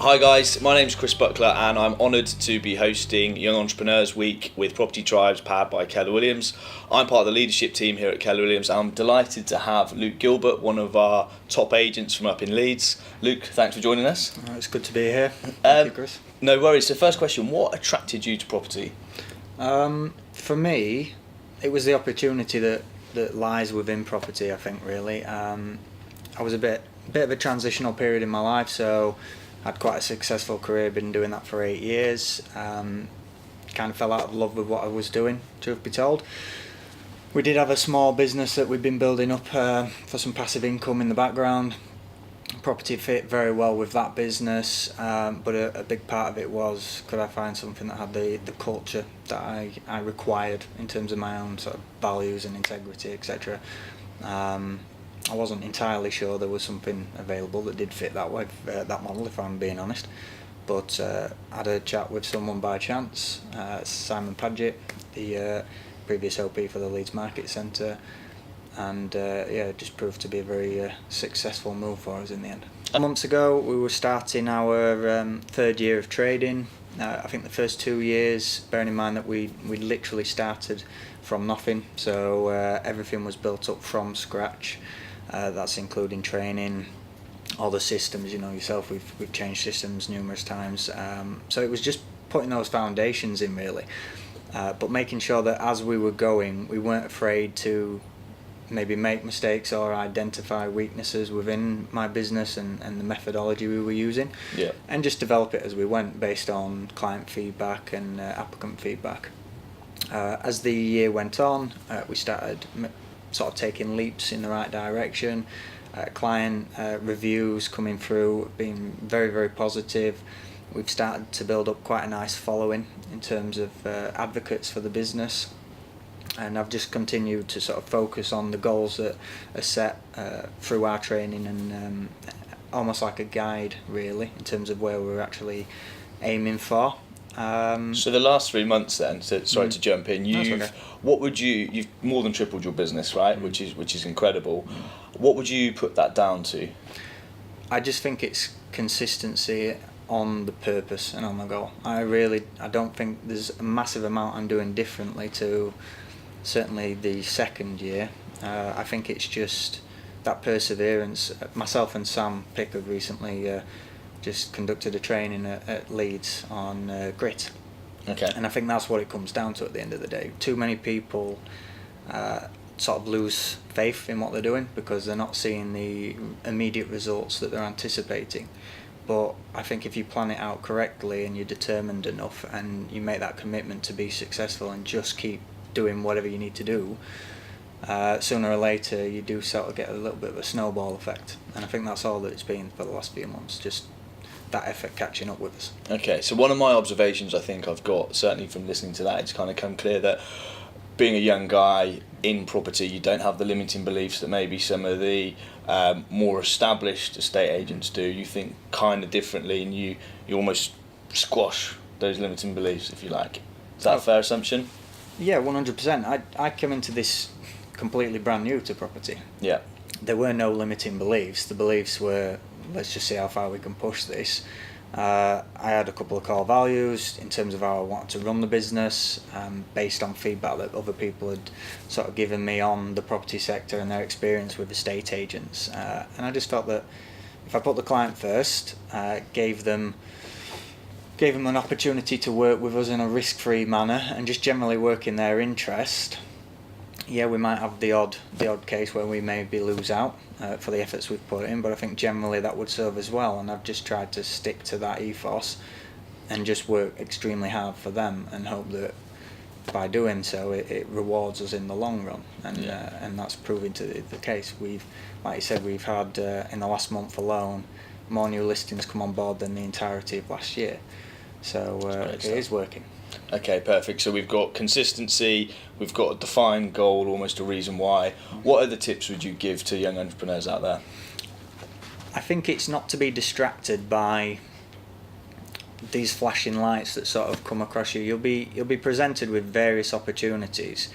Hi guys, my name's Chris Buckler and I'm honoured to be hosting Young Entrepreneurs Week with Property Tribes powered by Keller Williams. I'm part of the leadership team here at Keller Williams and I'm delighted to have Luke Gilbert, one of our top agents from up in Leeds. Luke, thanks for joining us. It's good to be here. Thank you, Chris. No worries. So first question, what attracted you to property? For me, it was the opportunity that lies within property, I think, really. I was a bit of a transitional period in my life, so I had quite a successful career, been doing that for 8 years. Kind of fell out of love with what I was doing, truth be told. We did have a small business that we'd been building up for some passive income in the background. Property fit very well with that business, but a big part of it was, could I find something that had the culture that I required in terms of my own sort of values and integrity, etc. I wasn't entirely sure there was something available that did fit that way, that model, if I'm being honest. But I had a chat with someone by chance, Simon Paget, the previous OP for the Leeds Market Centre, and it just proved to be a very successful move for us in the end. Months ago, we were starting our third year of trading. I think the first 2 years, bearing in mind that we literally started from nothing, so everything was built up from scratch. That's including training, all the systems, you know yourself, we've changed systems numerous times. So it was just putting those foundations in, really. But making sure that as we were going, we weren't afraid to maybe make mistakes or identify weaknesses within my business and the methodology we were using. Yeah. And just develop it as we went based on client feedback and applicant feedback. As the year went on, we started sort of taking leaps in the right direction. Client reviews coming through being very, very positive. We've started to build up quite a nice following in terms of advocates for the business, and I've just continued to sort of focus on the goals that are set through our training and almost like a guide, really, in terms of where we're actually aiming for. So the last 3 months then, sorry to jump in, you've more than tripled your business, right? Which is incredible. What would you put that down to? I just think it's consistency on the purpose and on the goal. I don't think there's a massive amount I'm doing differently to certainly the second year. I think it's just that perseverance. Myself and Sam Pickard recently just conducted a training at Leeds on grit. Okay. And I think that's what it comes down to at the end of the day. Too many people sort of lose faith in what they're doing because they're not seeing the immediate results that they're anticipating. But I think if you plan it out correctly and you're determined enough and you make that commitment to be successful and just keep doing whatever you need to do, sooner or later you do sort of get a little bit of a snowball effect. And I think that's all that it's been for the last few months, just that effort catching up with us. Okay, so one of my observations I think I've got, certainly from listening to that, it's kind of come clear that being a young guy in property, you don't have the limiting beliefs that maybe some of the more established estate agents do. You think kind of differently and you almost squash those limiting beliefs, if you like. Is that a fair assumption? Yeah, 100%. I came into this completely brand new to property. Yeah. There were no limiting beliefs. The beliefs were, let's just see how far we can push this. I had a couple of core values in terms of how I wanted to run the business, based on feedback that other people had sort of given me on the property sector and their experience with estate agents. And I just felt that if I put the client first, gave them an opportunity to work with us in a risk-free manner and just generally work in their interest. Yeah, we might have the odd case where we maybe lose out for the efforts we've put in, but I think generally that would serve as well, and I've just tried to stick to that ethos and just work extremely hard for them and hope that by doing so it rewards us in the long run, and that's proving to be the case. Like you said, we've had in the last month alone more new listings come on board than the entirety of last year, so it is working. Okay, perfect. So we've got consistency, we've got a defined goal, almost a reason why. What other tips would you give to young entrepreneurs out there? I think it's not to be distracted by these flashing lights that sort of come across you. You'll be presented with various opportunities,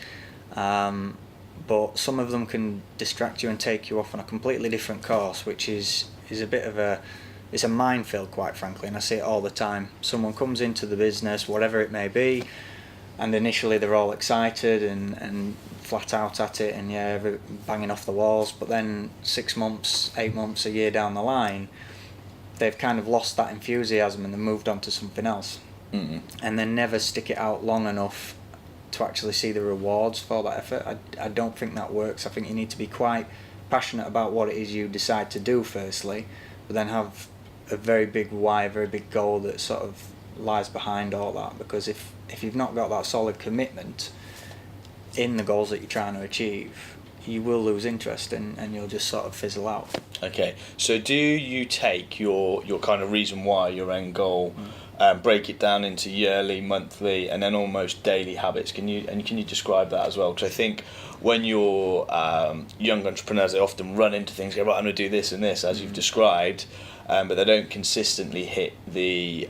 but some of them can distract you and take you off on a completely different course, which is a bit of a it's a minefield, quite frankly, and I see it all the time. Someone comes into the business, whatever it may be, and initially they're all excited and flat out at it, and banging off the walls, but then 6 months, 8 months, a year down the line, they've kind of lost that enthusiasm and they've moved on to something else. Mm-hmm. And they never stick it out long enough to actually see the rewards for that effort. I don't think that works. I think you need to be quite passionate about what it is you decide to do firstly, but then have a very big why, a very big goal that sort of lies behind all that. Because if you've not got that solid commitment in the goals that you're trying to achieve, you will lose interest and you'll just sort of fizzle out. Okay, so do you take your kind of reason why, your end goal, break it down into yearly, monthly, and then almost daily habits? Can you describe that as well? Because I think when you're young entrepreneurs, they often run into things, go, right, I'm going to do this and this, as you've described, but they don't consistently hit the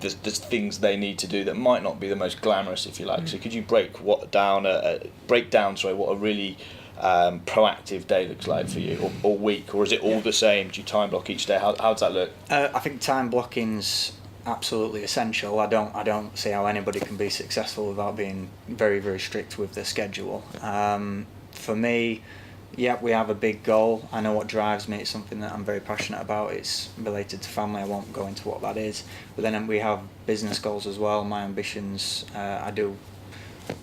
things they need to do that might not be the most glamorous, if you like. So could you break down what a really proactive day looks like for you, or week, or is it all the same? Do you time block each day? How does that look? I think time blocking's absolutely essential. I don't see how anybody can be successful without being very, very strict with their schedule. For me, we have a big goal. I know what drives me. It's something that I'm very passionate about. It's related to family. I won't go into what that is. But then we have business goals as well. My ambitions, I do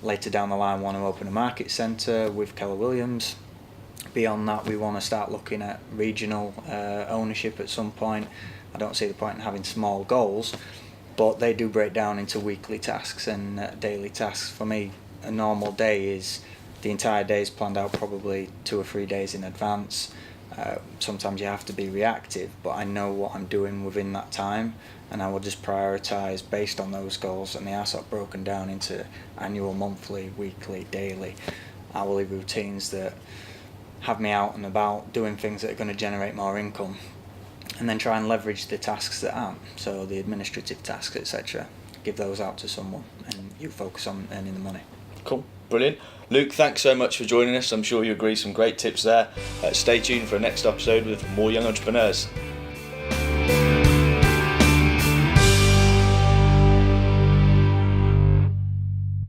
later down the line want to open a market centre with Keller Williams. Beyond that, we want to start looking at regional ownership at some point. I don't see the point in having small goals, but they do break down into weekly tasks and daily tasks. For me, a normal day is the entire day is planned out probably 2 or 3 days in advance. Sometimes you have to be reactive, but I know what I'm doing within that time, and I will just prioritise based on those goals, and they are sort of broken down into annual, monthly, weekly, daily, hourly routines that have me out and about doing things that are going to generate more income, and then try and leverage the tasks that aren't, so the administrative tasks, etc. Give those out to someone and you focus on earning the money. Cool, brilliant. Luke, thanks so much for joining us. I'm sure you agree, some great tips there. Stay tuned for the next episode with more young entrepreneurs.